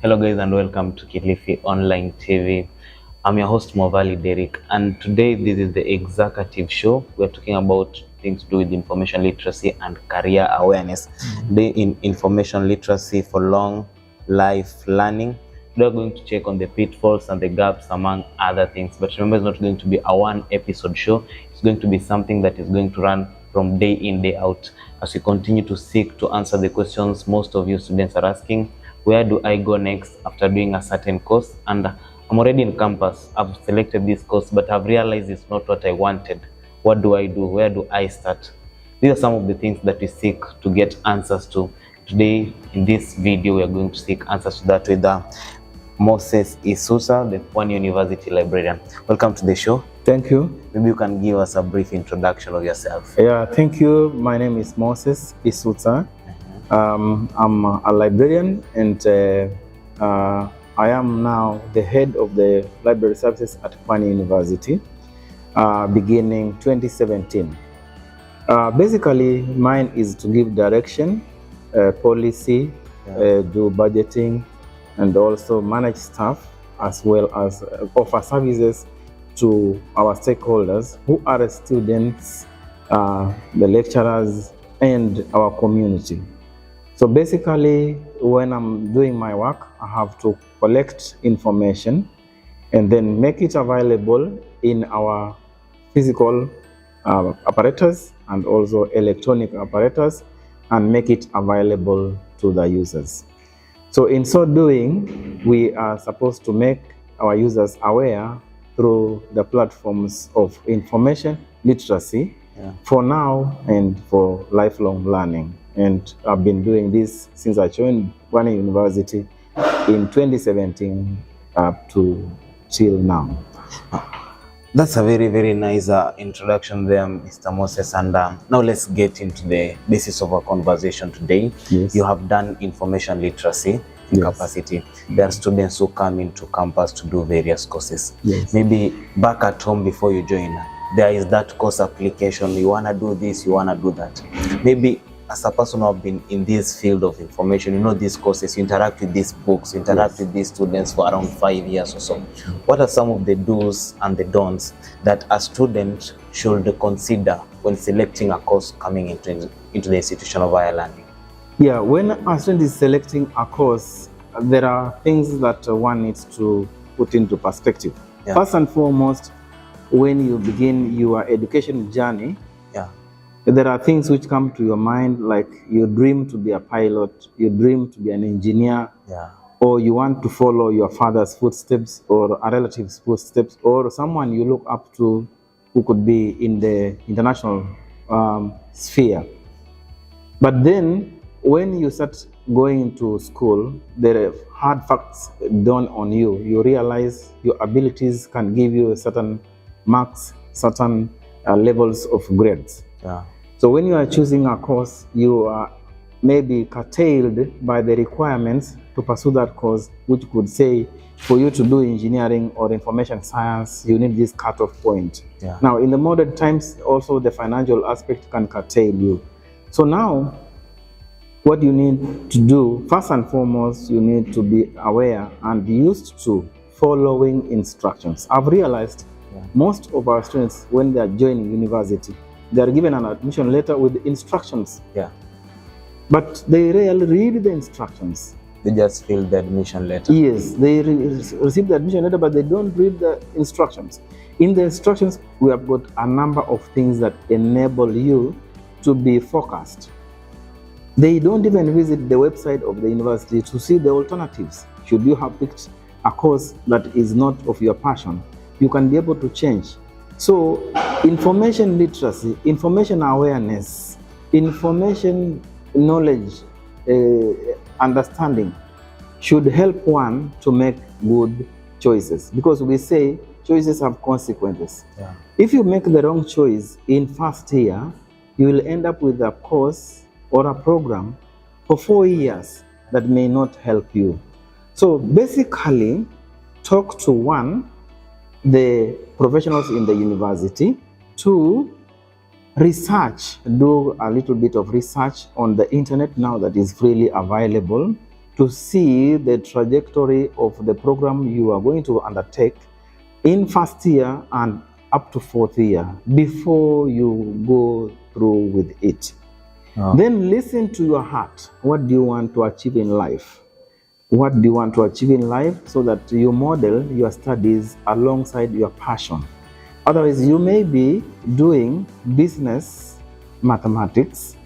Hello guys and welcome to Kilifi Online TV. I'm your host Mwavali Derrick, and today this is the executive show. We're talking about things to do with information literacy and career awareness. Today in information literacy for long life learning, we're going to check on the pitfalls and the gaps among other things. But remember, it's not going to be a one episode show. It's going to be something that is going to run from day in, day out, as we continue to seek to answer the questions most of you students are asking. Where do I go next after doing a certain course? And I'm already in campus. I've selected this course, but I've realized it's not what I wanted. What do I do? Where do I start? These are some of the things that we seek to get answers to. Today, in this video, we are going to seek answers to that with Moses Isusa, the One University librarian. Welcome to the show. Thank you. Maybe you can give us a brief introduction of yourself. Yeah, thank you. My name is Moses Isusa. I'm a librarian, and I am now the head of the library services at One University, beginning 2017. Basically, mine is to give direction, policy, do budgeting, and also manage staff, as well as offer services to our stakeholders, who are the students, the lecturers, and our community. So basically, when I'm doing my work, I have to collect information and then make it available in our physical apparatus and also electronic apparatus, and make it available to the users. So in so doing, we are supposed to make our users aware through the platforms of information literacy, for now and for lifelong learning. And I've been doing this since I joined One University in 2017 up to till now. That's a very, very nice introduction there, Mr. Moses. And now let's get into the basis of our conversation today. Yes. You have done information literacy capacity. There are students who come into campus to do various courses. Yes. Maybe back at home before you join, there is that course application. You want to do this, you want to do that. Maybe as a person who have been in this field of information, you know these courses, you interact with these books, you interact with these students for around 5 years or so. What are some of the do's and the don'ts that a student should consider when selecting a course coming into the institution of higher learning? Yeah, when a student is selecting a course, there are things that one needs to put into perspective. First and foremost, when you begin your education journey, there are things which come to your mind, like you dream to be a pilot, you dream to be an engineer, or you want to follow your father's footsteps or a relative's footsteps, or someone you look up to who could be in the international sphere. But then when you start going into school, there are hard facts dawn on you. You realize your abilities can give you certain marks, certain levels of grades. So when you are choosing a course, you are maybe curtailed by the requirements to pursue that course, which could say for you to do engineering or information science, you need this cutoff point. Now, in the modern times, also the financial aspect can curtail you. So now, what you need to do, first and foremost, you need to be aware and used to following instructions. I've realized most of our students, when they are joining university, they are given an admission letter with instructions. But they rarely read the instructions. They just fill the admission letter. Yes, they receive the admission letter, but they don't read the instructions. In the instructions, we have got a number of things that enable you to be focused. They don't even visit the website of the university to see the alternatives. Should you have picked a course that is not of your passion, you can be able to change. So information literacy, information awareness, information knowledge, understanding should help one to make good choices, because we say choices have consequences. If you make the wrong choice in first year, you will end up with a course or a program for 4 years that may not help you. So basically, talk to the professionals in the university, to research, do a little bit of research on the internet now that is freely available, to see the trajectory of the program you are going to undertake in first year and up to fourth year before you go through with it. Then listen to your heart. What do you want to achieve in life? What do you want to achieve in life, so that you model your studies alongside your passion? Otherwise, you may be doing business mathematics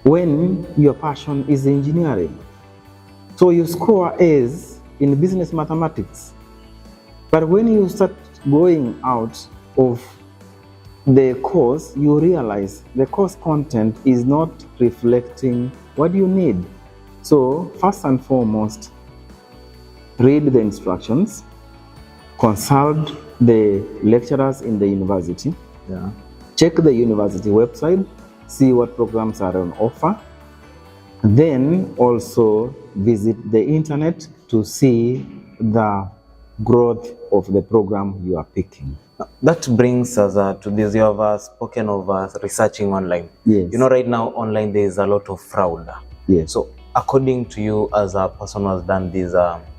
when your passion is engineering. So you score A's in business mathematics. But when you start going out of the course, you realize the course content is not reflecting what you need. So first and foremost, read the instructions, consult the lecturers in the university, check the university website, see what programs are on offer, then also visit the internet to see the growth of the program you are picking. That brings us to this. You have spoken of researching online. Yes. You know, right now online there is a lot of fraud. Yes. So according to you, as a person who has done these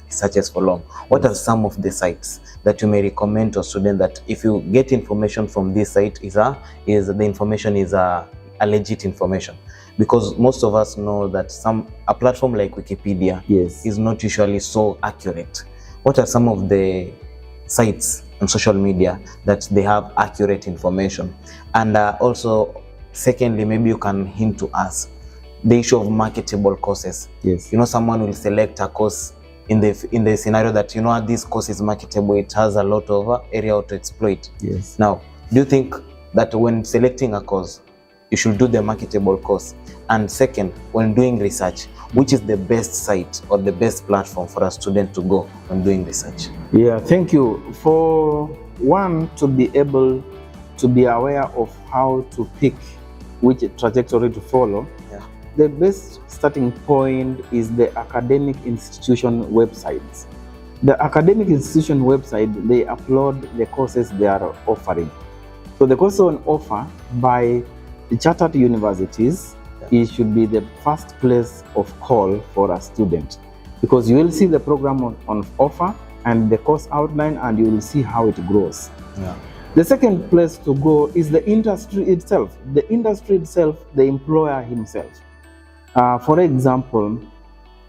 researches for long, what are some of the sites that you may recommend to a student that if you get information from this site, is the information is a legit information? Because most of us know that a platform like Wikipedia is not usually so accurate. What are some of the sites on social media that they have accurate information? And also, secondly, maybe you can hint to us the issue of marketable courses. Yes. You know, someone will select a course in the scenario that, you know, this course is marketable, it has a lot of area to exploit. Yes. Now, do you think that when selecting a course, you should do the marketable course? And second, when doing research, which is the best site or the best platform for a student to go when doing research? Yeah, thank you. For one to be able to be aware of how to pick which trajectory to follow, the best starting point is the academic institution websites. The academic institution website, they upload the courses they are offering. So the courses on offer by the chartered universities, it should be the first place of call for a student, because you will see the program on offer and the course outline, and you will see how it grows. The second place to go is the industry itself. The industry itself, the employer himself. For example,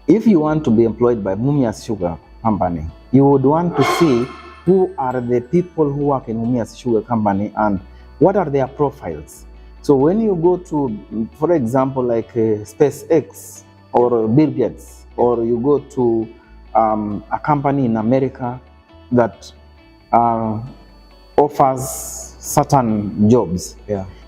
if you want to be employed by Mumias Sugar Company, you would want to see who are the people who work in Mumias Sugar Company and what are their profiles. So when you go to, for example, like SpaceX or Bill Gates, or you go to a company in America that offers certain jobs.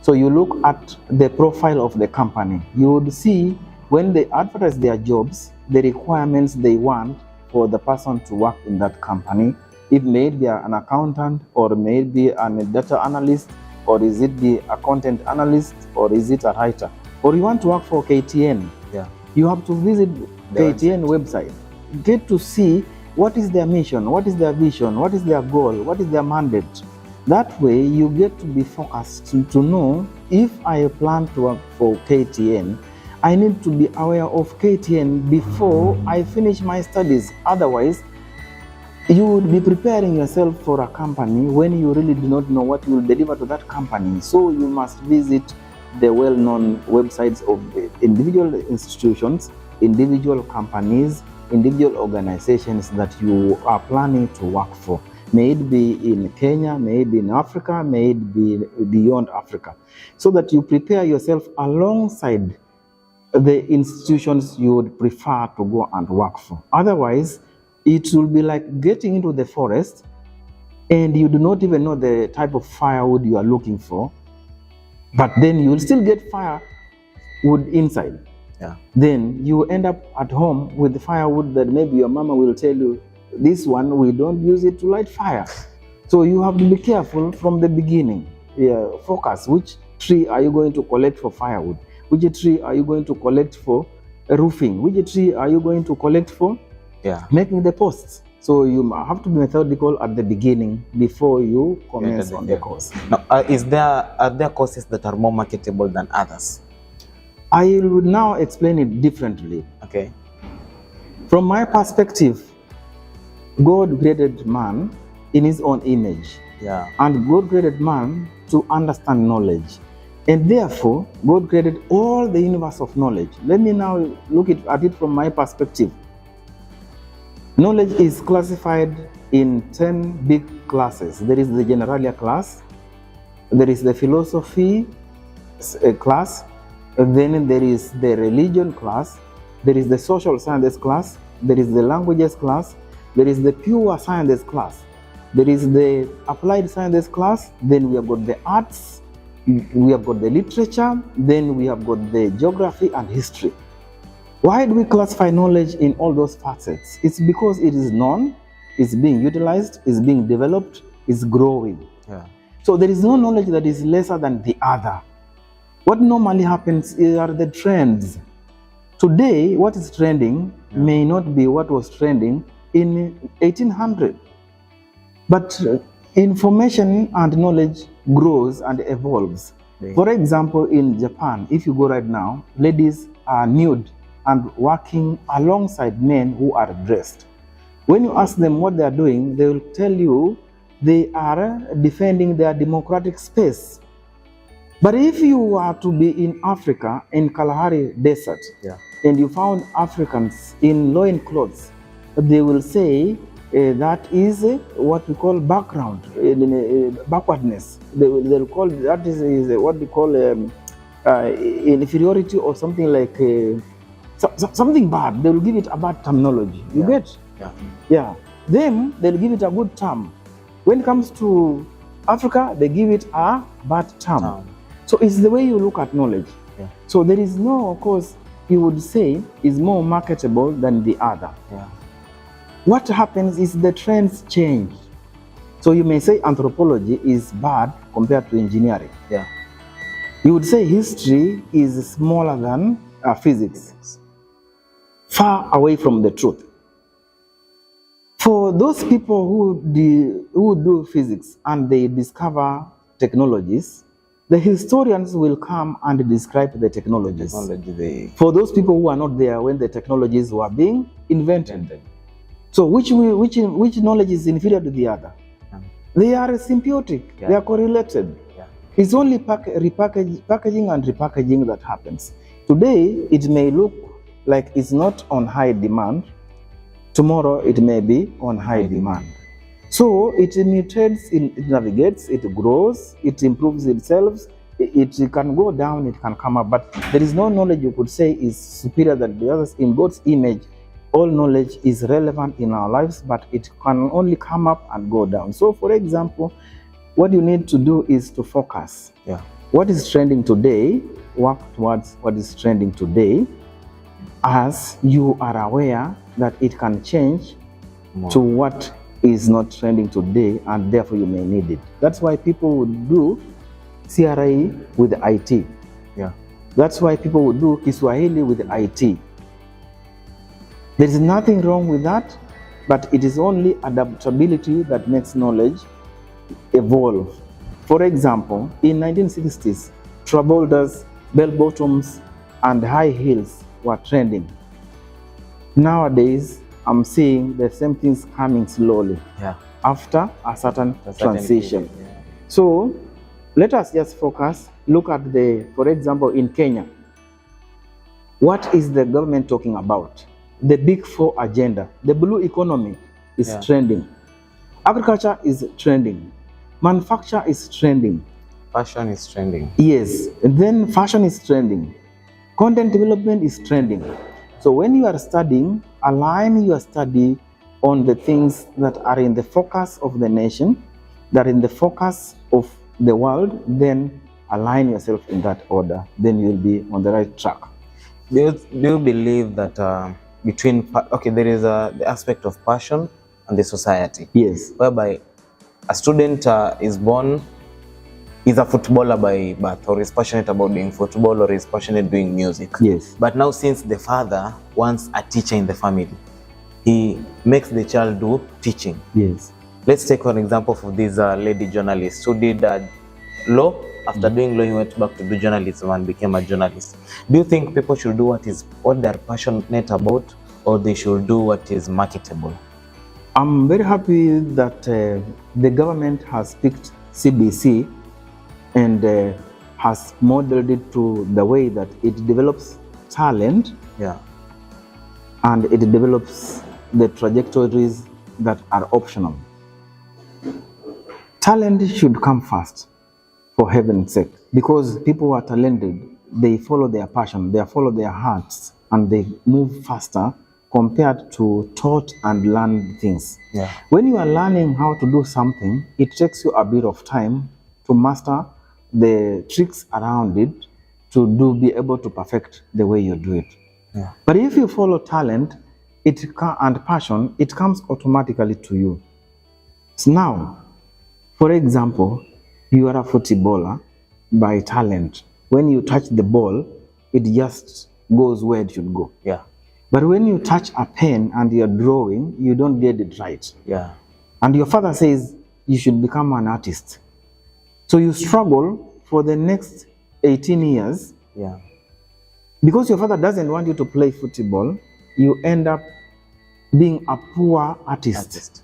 So you look at the profile of the company. You would see when they advertise their jobs, the requirements they want for the person to work in that company. It may be an accountant, or maybe a data analyst, or is it be a content analyst, or is it a writer? Or you want to work for KTN. You have to visit KTN website. Get to see what is their mission, what is their vision, what is their goal, what is their mandate. That way you get to be focused to know, if I plan to work for KTN, I need to be aware of KTN before I finish my studies. Otherwise, you would be preparing yourself for a company when you really do not know what you will deliver to that company. So you must visit the well-known websites of individual institutions, individual companies, individual organizations that you are planning to work for. May it be in Kenya, may it be in Africa, may it be beyond Africa, so that you prepare yourself alongside the institutions you would prefer to go and work for. Otherwise, it will be like getting into the forest and you do not even know the type of firewood you are looking for, but then you will still get firewood inside. Then you end up at home with the firewood that maybe your mama will tell you, this one, we don't use it to light fire. So you have to be careful from the beginning. Focus, which tree are you going to collect for firewood? Which tree are you going to collect for roofing? Which tree are you going to collect for making the posts? So you have to be methodical at the beginning before you commence on the course. Now, are there courses that are more marketable than others? I will now explain it differently. From my perspective, God created man in his own image. Yeah. And God created man to understand knowledge. And therefore, God created all the universe of knowledge. Let me now look at it from my perspective. Knowledge is classified in 10 big classes. There is the generalia class, there is the philosophy class, then there is the religion class, there is the social sciences class, there is the languages class, there is the pure sciences class, there is the applied sciences class, then we have got the arts, we have got the literature, then we have got the geography and history. Why do we classify knowledge in all those facets? It's because it is known, it's being utilized, it's being developed, it's growing. Yeah. So there is no knowledge that is lesser than the other. What normally happens are the trends. Today, what is trending may not be what was trending in 1800. But information and knowledge grows and evolves. Yeah. For example, in Japan, if you go right now, ladies are nude and working alongside men who are dressed. When you ask them what they are doing, they will tell you they are defending their democratic space. But if you are to be in Africa, in Kalahari Desert, and you found Africans in loincloths, they will say that is what we call background, backwardness. They'll call that is what we call inferiority or something like something bad. They will give it a bad terminology. You get? Yeah. Then they'll give it a good term. When it comes to Africa, they give it a bad term. So it's the way you look at knowledge. Yeah. So there is no, of course, you would say is more marketable than the other. Yeah. What happens is the trends change. So you may say anthropology is bad compared to engineering. Yeah. You would say history is smaller than physics. Far away from the truth. For those people who do physics and they discover technologies, the historians will come and describe the technologies. For those people who are not there when the technologies were being invented. So which knowledge is inferior to the other? They are symbiotic, they are correlated. It's only packaging and repackaging that happens. Today, it may look like it's not on high demand. Tomorrow, it may be on high demand. So it mutates, it navigates, it grows, it improves itself. It can go down, it can come up, but there is no knowledge you could say is superior than the others. In God's image, all knowledge is relevant in our lives, but it can only come up and go down. So, for example, what you need to do is to focus. Yeah. What is trending today, work towards what is trending today, as you are aware that it can change to what is not trending today, and therefore you may need it. That's why people would do CRE with IT. Yeah. That's why people would do Kiswahili with IT. There is nothing wrong with that, but it is only adaptability that makes knowledge evolve. For example, in 1960s, troubadours, bell-bottoms, and high heels were trending. Nowadays, I'm seeing the same things coming slowly after a certain transition. So let us just focus, look at for example, in Kenya, what is the government talking about? The Big Four agenda. The blue economy is trending. Agriculture is trending. Manufacture is trending. Fashion is trending. Yes, and then fashion is trending. Content development is trending. So when you are studying, align your study on the things that are in the focus of the nation, that are in the focus of the world, then align yourself in that order. Then you'll be on the right track. Do you believe that there is the aspect of passion and the society? Yes. Whereby a student is born, is a footballer by birth, or is passionate about doing football, or is passionate doing music. Yes. But now, since the father wants a teacher in the family, he makes the child do teaching. Yes. Let's take an example for this lady journalist who did law. After doing law, he went back to do journalism and became a journalist. Do you think people should do what they're passionate about, or they should do what is marketable? I'm very happy that the government has picked CBC and has modeled it to the way that it develops talent, Yeah. and it develops the trajectories that are optional. Talent should come first, for heaven's sake, because people who are talented, they follow their passion, they follow their hearts, and they move faster compared to taught and learned things. Yeah. When you are learning how to do something, it takes you a bit of time to master the tricks around it to be able to perfect the way you do it. Yeah. But if you follow talent and passion, it comes automatically to you. So now, for example, you are a footballer by talent. When you touch the ball, it just goes where it should go. Yeah. But when you touch a pen and you're drawing, you don't get it right. Yeah. And your father says you should become an artist. So you struggle for the next 18 years. Yeah. Because your father doesn't want you to play football, you end up being a poor artist.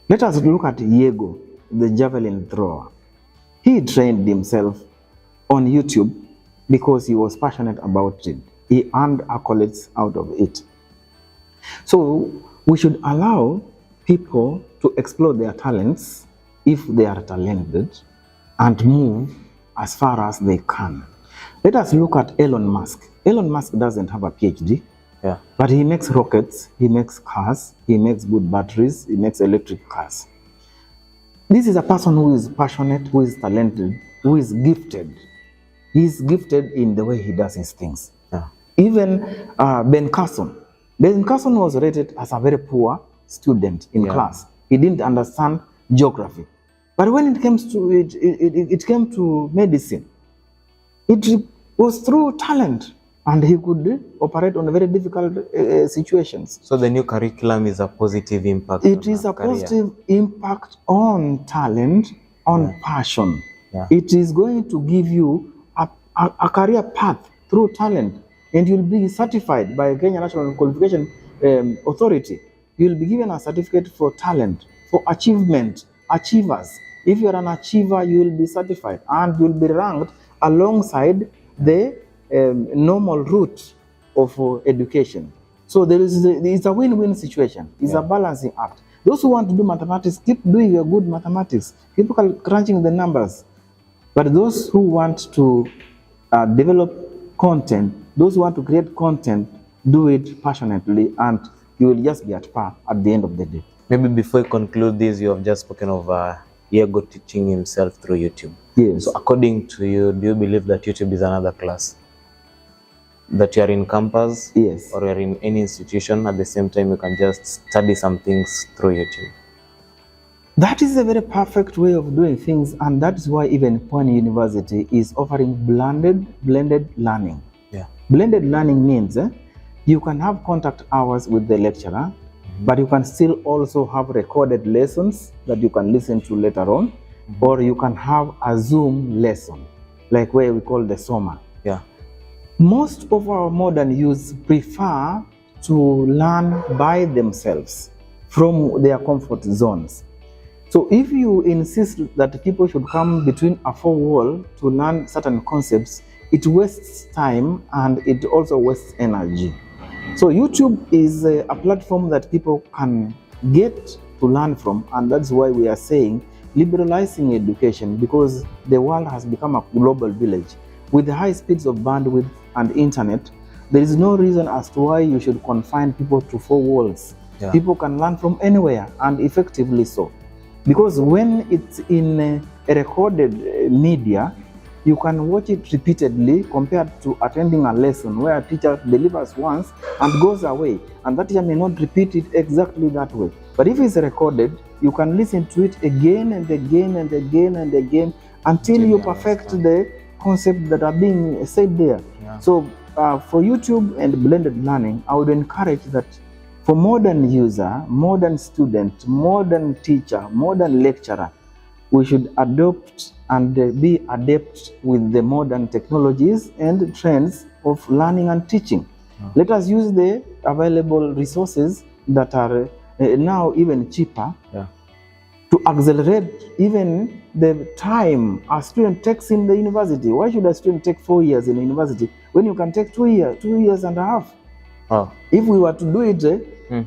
Let us look at Diego, the javelin thrower. He trained himself on YouTube because he was passionate about it. He earned accolades out of it. So we should allow people to explore their talents if they are talented and move as far as they can. Let us look at Elon Musk. Elon Musk doesn't have a PhD, Yeah. but he makes rockets, he makes cars, he makes good batteries, he makes electric cars. This is a person who is passionate, who is talented, who is gifted. He's gifted in the way he does his things. Yeah. Even Ben Carson. Ben Carson was rated as a very poor student in class. He didn't understand geography. But when it came to medicine, it was through talent, and he could operate on very difficult situations. So the new curriculum is a positive impact. It is a positive impact on talent, on passion. Yeah. It is going to give you a career path through talent, and you'll be certified by Kenya National Qualification Authority. You'll be given a certificate for talent, for achievement, achievers. If you're an achiever, you will be certified, and you'll be ranked alongside the normal route of education. So it's a win-win situation. It's a balancing act. Those who want to do mathematics, keep doing your good mathematics. Keep crunching the numbers. But those who want to develop content, those who want to create content, do it passionately, and you will just be at par at the end of the day. Maybe before we conclude this, you have just spoken of Diego teaching himself through YouTube. Yes. So according to you, do you believe that YouTube is another class? That you are in campus? Yes. Or you are in any institution, at the same time you can just study some things through YouTube? That is a very perfect way of doing things, and that's why even Pwani University is offering blended learning. Yeah. Blended learning means you can have contact hours with the lecturer, but you can still also have recorded lessons that you can listen to later on, or you can have a Zoom lesson, like where we call the SOMA. Yeah. Most of our modern youths prefer to learn by themselves from their comfort zones. So if you insist that people should come between a four wall to learn certain concepts, it wastes time and it also wastes energy. So YouTube is a platform that people can get to learn from, and that's why we are saying liberalizing education, because the world has become a global village. With the high speeds of bandwidth and internet, there is no reason as to why you should confine people to four walls. Yeah. People can learn from anywhere, and effectively so. Because when it's in a recorded media, you can watch it repeatedly compared to attending a lesson where a teacher delivers once and goes away, and that teacher may not repeat it exactly that way. But if it's recorded, you can listen to it again and again and again and again until you perfect the concepts that are being said there. Yeah. So for YouTube and blended learning, I would encourage that for modern user, modern student, modern teacher, modern lecturer, we should adopt and be adept with the modern technologies and trends of learning and teaching. Let us use the available resources that are now even cheaper to accelerate even the time a student takes in the university. Why should a student take 4 years in the university when you can take 2 years and a half? If we were to do it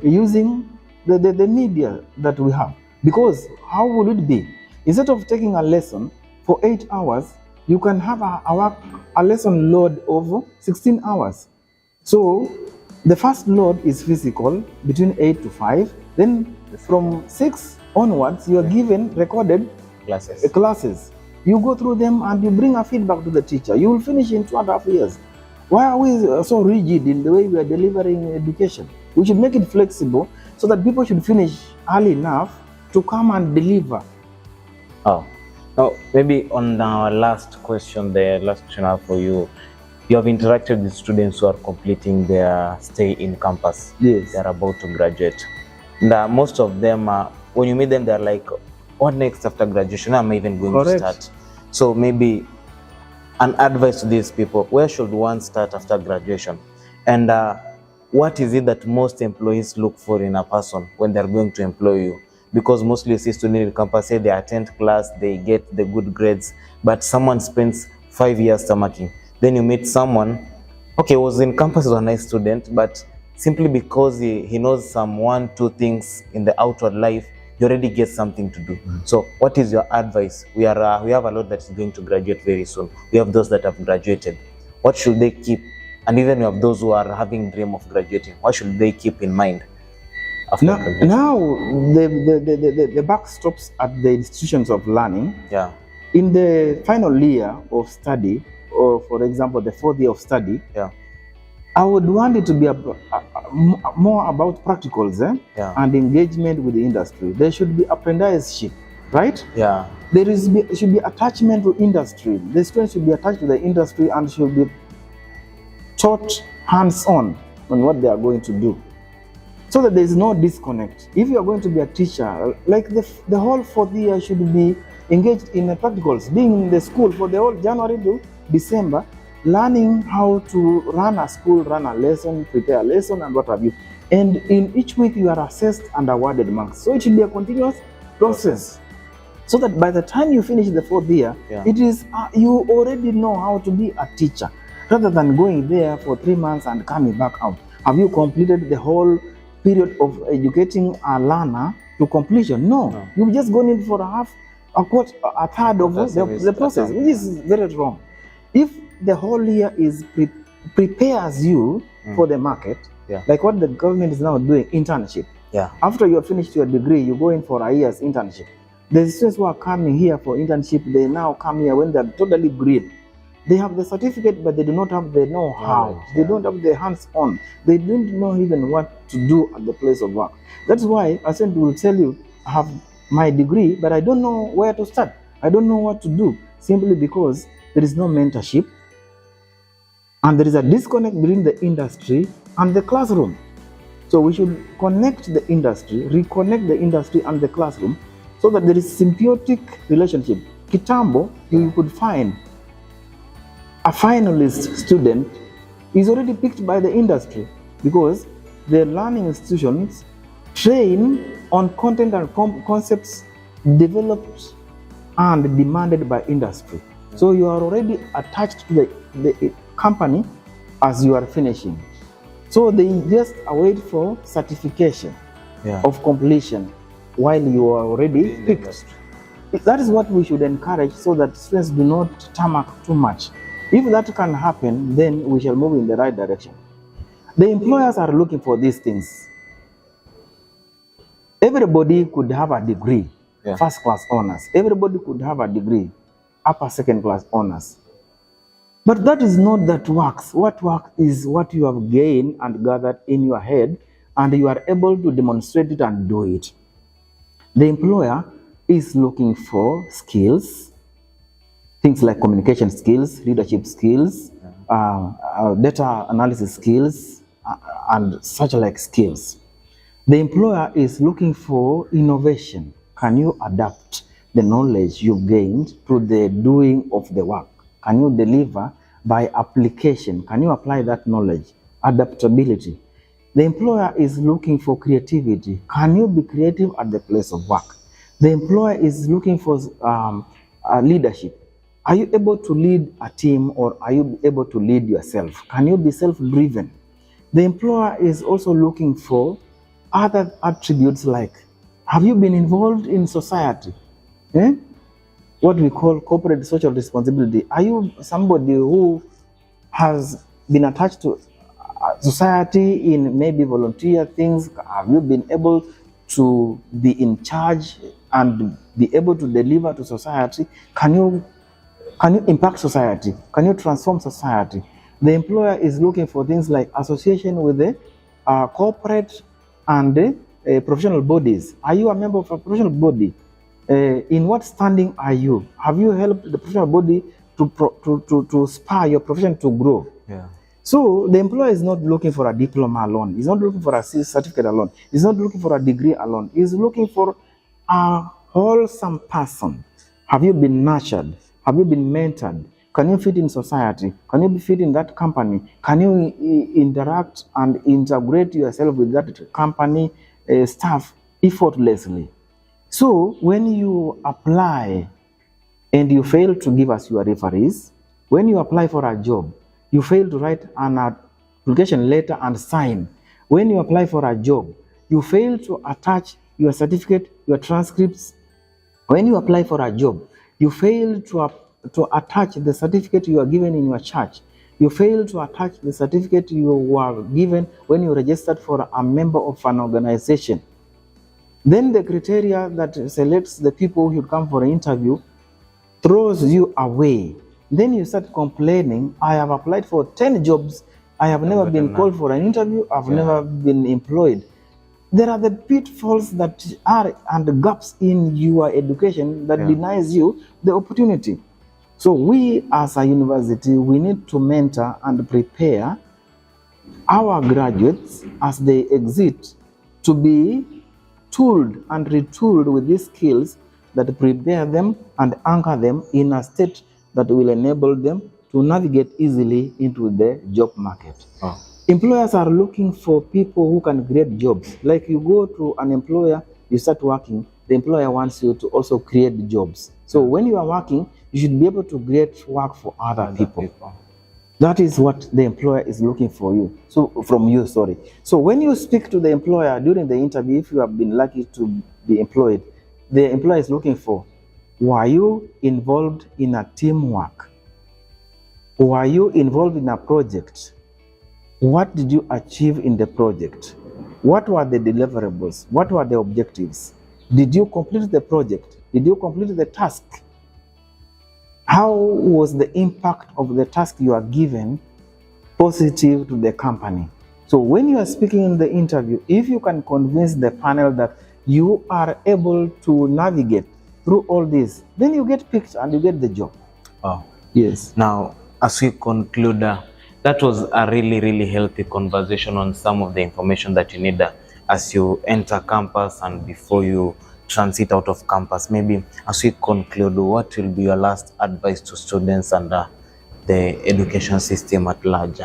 using the media that we have. Because how would it be? Instead of taking a lesson for 8 hours, you can have a lesson load of 16 hours. So the first load is physical between 8 to 5. Then from 6 onwards, you are given recorded classes. You go through them and you bring a feedback to the teacher. You will finish in 2.5 years. Why are we so rigid in the way we are delivering education? We should make it flexible so that people should finish early enough to come and deliver. Now, maybe on our last question, the last question I have for you, you have interacted with students who are completing their stay in campus. Yes. They're about to graduate. And most of them, when you meet them, they're like, what next after graduation? Am I even going to start? So maybe an advice to these people, where should one start after graduation? And what is it that most employees look for in a person when they're going to employ you? Because mostly you see students in campus say they attend class, they get the good grades, but someone spends 5 years stomaching. Then you meet someone, okay, was in campus, was a nice student, but simply because he knows some 1-2 things in the outward life, he already gets something to do. So what is your advice? We have a lot that is going to graduate very soon. We have those that have graduated. What should they keep? And even we have those who are having dream of graduating. What should they keep in mind? Now the buck stops at the institutions of learning. Yeah. In the final year of study, or for example, the 4th year of study, I would want it to be more about practicals and engagement with the industry. There should be apprenticeship, right? Yeah. Should be attachment to industry. The students should be attached to the industry and should be taught hands-on on what they are going to do, so that there is no disconnect. If you are going to be a teacher, like the whole 4th year should be engaged in the practicals, being in the school for the whole January to December, learning how to run a school, run a lesson, prepare a lesson, and what have you. And in each week you are assessed and awarded marks. So it should be a continuous process, so that by the time you finish the 4th year, it is you already know how to be a teacher, rather than going there for 3 months and coming back out. Have you completed the whole period of educating a learner to completion? No. You've just gone in for a third of the process, which is very wrong. If the whole year prepares you for the market, like what the government is now doing, internship. After you have finished your degree, you go in for a year's internship. The students who are coming here for internship, they now come here when they're totally green. They have the certificate, but they do not have the know-how. They don't have the hands-on. They don't know even what to do at the place of work. That's why a student will tell you, I have my degree, but I don't know where to start. I don't know what to do, simply because there is no mentorship. And there is a disconnect between the industry and the classroom. So we should connect the industry, reconnect the industry and the classroom, so that there is symbiotic relationship. Kitambo, you could find a finalist student is already picked by the industry, because the learning institutions train on content and concepts developed and demanded by industry. So you are already attached to the company as you are finishing. So they just await for certification of completion while you are already picked. That is what we should encourage, so that students do not tarmac too much. If that can happen, then we shall move in the right direction. The employers are looking for these things. Everybody could have a degree, first class honors. Everybody could have a degree, upper second class honors. But that is not that works. What works is what you have gained and gathered in your head, and you are able to demonstrate it and do it. The employer is looking for skills, things like communication skills, leadership skills, data analysis skills, and such like skills. The employer is looking for innovation. Can you adapt the knowledge you've gained to the doing of the work? Can you deliver by application? Can you apply that knowledge adaptability. The employer is looking for creativity. Can you be creative at the place of work? The employer is looking for leadership. Are you able to lead a team, or are you able to lead yourself? Can you be self-driven? The employer is also looking for other attributes like, have you been involved in society? What we call corporate social responsibility. Are you somebody who has been attached to society in maybe volunteer things? Have you been able to be in charge and be able to deliver to society? Can you impact society? Can you transform society? The employer is looking for things like association with the corporate and professional bodies. Are you a member of a professional body? In what standing are you? Have you helped the professional body to spur your profession to grow? Yeah. So the employer is not looking for a diploma alone. He's not looking for a certificate alone. He's not looking for a degree alone. He's looking for a wholesome person. Have you been nurtured? Have you been mentored? Can you fit in society? Can you fit in that company? Can you interact and integrate yourself with that company staff effortlessly? So when you apply and you fail to give us your referees, when you apply for a job, you fail to write an application letter and sign. When you apply for a job, you fail to attach your certificate, your transcripts. When you apply for a job, you fail to attach the certificate you are given in your church. You fail to attach the certificate you were given when you registered for a member of an organization. Then the criteria that selects the people who come for an interview throws you away. Then you start complaining, I have applied for 10 jobs, I have never been called for an interview, I've never been employed. There are the pitfalls that are and the gaps in your education that denies you the opportunity. So we as a university, we need to mentor and prepare our graduates as they exit to be tooled and retooled with these skills that prepare them and anchor them in a state that will enable them to navigate easily into the job market. Employers are looking for people who can create jobs. Like you go to an employer, you start working, the employer wants you to also create jobs. So when you are working, you should be able to create work for other people. That is what the employer is looking for you. From you. So when you speak to the employer during the interview, if you have been lucky to be employed, the employer is looking for, were you involved in a teamwork? Were you involved in a project? What did you achieve in the project? What were the deliverables? What were the objectives? Did you complete the project? Did you complete the task? How was the impact of the task you are given positive to the company? So when you are speaking in the interview, if you can convince the panel that you are able to navigate through all this, then you get picked and you get the job. Oh. Yes. Now, as we conclude, that was a really, really healthy conversation on some of the information that you need as you enter campus and before you transit out of campus. Maybe as we conclude, what will be your last advice to students and the education system at large?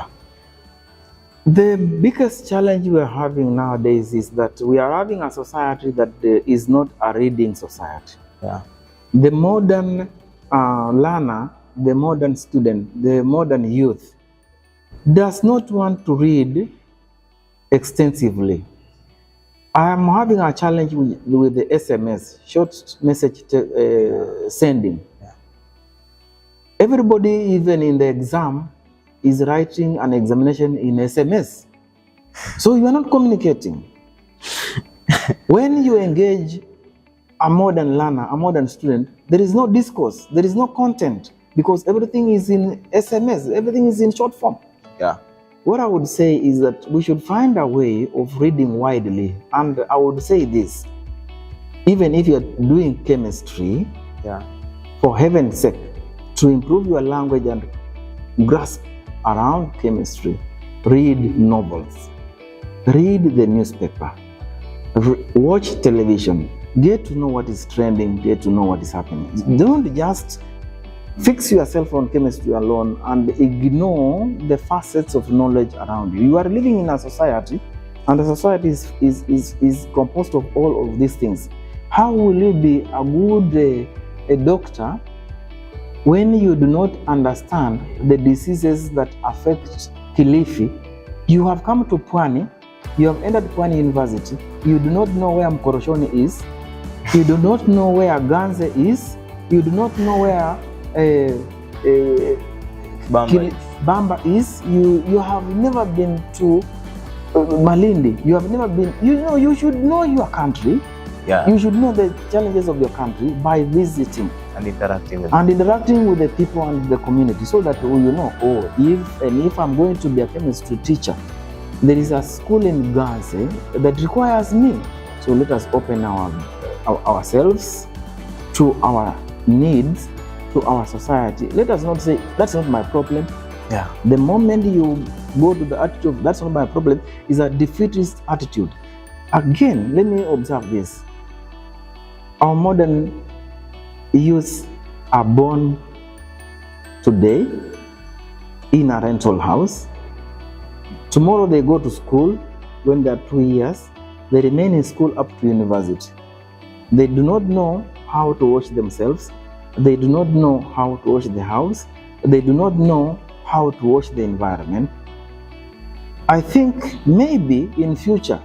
The biggest challenge we are having nowadays is that we are having a society that is not a reading society. The modern learner, the modern student, the modern youth does not want to read extensively. I am having a challenge with the SMS, short message sending. Everybody, even in the exam, is writing an examination in SMS. So you are not communicating. When you engage a modern learner, a modern student, there is no discourse, there is no content, because everything is in SMS, everything is in short form. What I would say is that we should find a way of reading widely. And I would say this, even if you're doing chemistry, for heaven's sake, to improve your language and grasp around chemistry, read novels, read the newspaper, watch television, get to know what is trending, get to know what is happening. Don't just Fix yourself on chemistry alone and ignore the facets of knowledge around you. You are living in a society, and the society is composed of all of these things. How will you be a good a doctor when you do not understand the diseases that affect Kilifi? You have come to Pwani, you have entered Pwani University, you do not know where Mkoroshoni is, you do not know where Ganze is, you do not know where Bamba is. You have never been to Malindi. You have never been. You should know your country. Yeah. You should know the challenges of your country by visiting and interacting with the people and the community, so that you know, if I'm going to be a chemistry teacher, there is a school in Ganze that requires me. So let us open ourselves to our needs, to our society. Let us not say that's not my problem. Yeah. The moment you go to the attitude that's not my problem is a defeatist attitude. Again, let me observe this. Our modern youth are born today in a rental house. Tomorrow they go to school. When they are 2 years, they remain in school up to university. They do not know how to wash themselves. They do not know how to wash the house. They do not know how to wash the environment. I think maybe in future,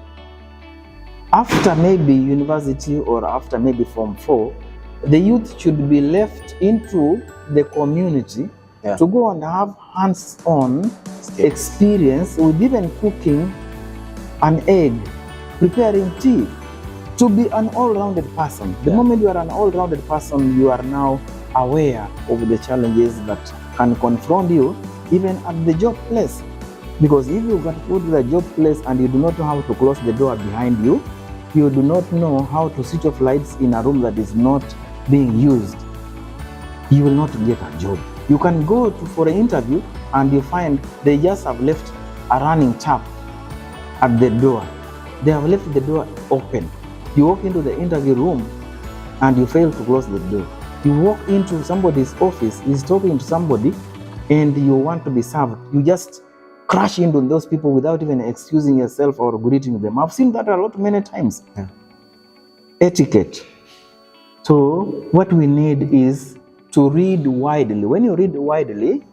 after maybe university or after maybe Form 4, the youth should be left into the community to go and have hands-on experience with even cooking an egg, preparing tea, to be an all-rounded person. The moment you are an all-rounded person, you are now aware of the challenges that can confront you even at the job place. Because if you got to go to the job place and you do not know how to close the door behind you, you do not know how to switch off lights in a room that is not being used, you will not get a job. You can go for an interview and you find they just have left a running tap at the door. They have left the door open. You walk into the interview room and you fail to close the door. You walk into somebody's office, he's talking to somebody, and you want to be served. You just crash into those people without even excusing yourself or greeting them. I've seen that many times. Yeah. Etiquette. So what we need is to read widely. When you read widely,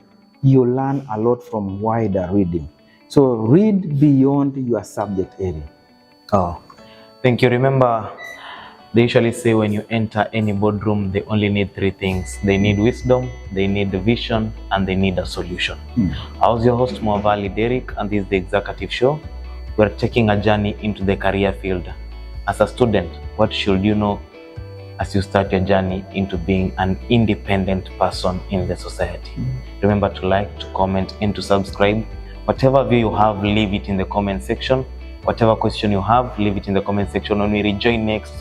you learn a lot from wider reading. So read beyond your subject area. Oh, thank you. Remember, they usually say when you enter any boardroom, they only need 3 things. They need wisdom, they need vision, and they need a solution. I was your host, Mwavali Derrick, and this is the Executive Show. We're taking a journey into the career field. As a student, what should you know as you start your journey into being an independent person in the society? Remember to like, to comment, and to subscribe. Whatever view you have, leave it in the comment section. Whatever question you have, leave it in the comment section. When we rejoin next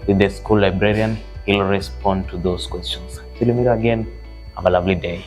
with the school librarian, he'll respond to those questions. Till we meet again, have a lovely day.